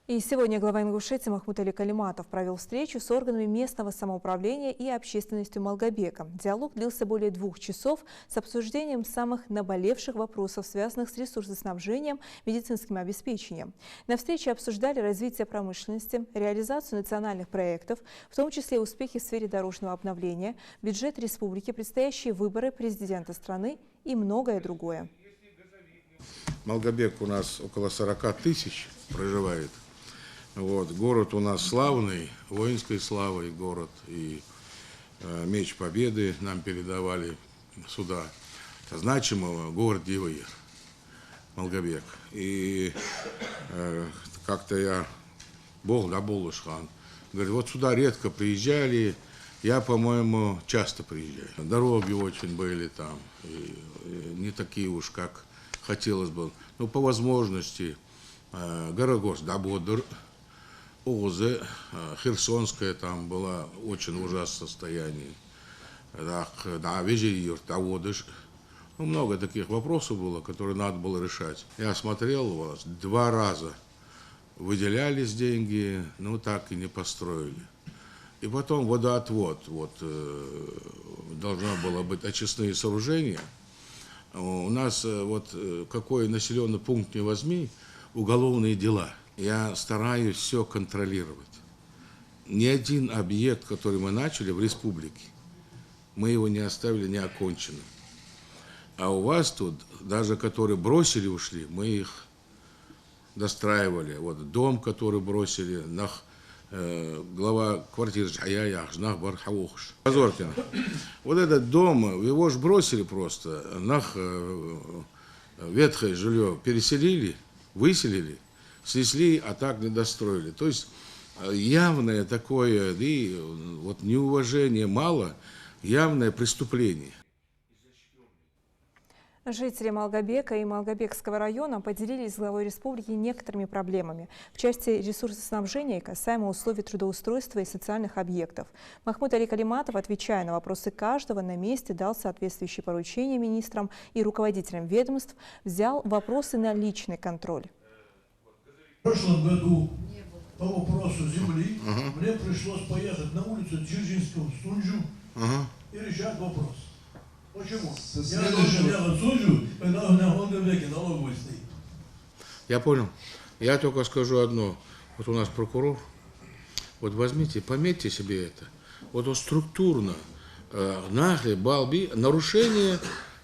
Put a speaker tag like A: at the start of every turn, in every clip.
A: И сегодня глава Ингушетии Махмуд Али Калиматов провел встречу с органами местного самоуправления и общественностью Малгобека. Диалог длился более 2 часов с обсуждением самых наболевших вопросов, связанных с ресурсоснабжением, медицинским обеспечением. На встрече обсуждали развитие промышленности, реализацию национальных проектов, в том числе успехи в сфере дорожного обновления, бюджет республики, предстоящие выборы президента страны и многое другое.
B: Малгобек у нас около 40 тысяч проживает. Вот, город у нас славный, воинской славой город, и меч победы нам передавали сюда. Значимого город Дивоир, Малгобек. И как-то я, Бог да Болушхан, говорит, вот сюда редко приезжали, я, по-моему, часто приезжаю. Дороги очень были там, и не такие уж, как хотелось бы. Но по возможности, Горогос, Дабодр, Озы, Херсонская там была очень ужасное состояние. Да, Вежиир, Таводыш. Ну, много таких вопросов было, которые надо было решать. Я смотрел у вас, 2 раза выделялись деньги, но так и не построили. И потом водоотвод, вот, должно было быть очистные сооружения. У нас, вот, какой населенный пункт не возьми, уголовные дела. Я стараюсь все контролировать. Ни один объект, который мы начали в республике, мы его не оставили неоконченным. А у вас тут, даже которые бросили, ушли, мы их достраивали. Вот дом, который бросили, глава квартиры Позоркина. Вот этот дом, его же бросили просто, ветхое жилье переселили, выселили, снесли, а так не достроили. То есть явное такое, и вот неуважение мало, явное преступление.
A: Жители Малгобека и Малгобекского района поделились с главой республики некоторыми проблемами в части ресурсоснабжения и касаемо условий трудоустройства и социальных объектов. Махмуд Али Калиматов, отвечая на вопросы каждого, на месте дал соответствующие поручения министрам и руководителям ведомств, взял вопросы на личный контроль.
C: В прошлом году по вопросу земли мне пришлось поехать на улицу Дзержинского в Сунжу и решать вопрос. Почему? Я должен делать Сунжу, когда на Малгобеке налоговый стоит.
B: Я понял. Я только скажу одно. Вот у нас прокурор. Вот возьмите, пометьте себе это. Вот он структурно, нарушение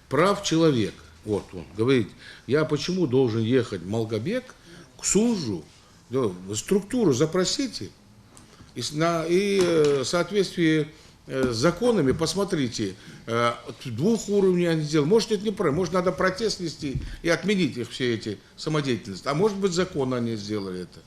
B: прав человека. Вот он говорит, я почему должен ехать в Малгобек, к Сунжу, структуру запросите, и в соответствии с законами посмотрите, 2 уровней они сделали. Может, это неправильно, может, надо протест нести и отменить их все эти самодеятельности. А может быть, законно они сделали это.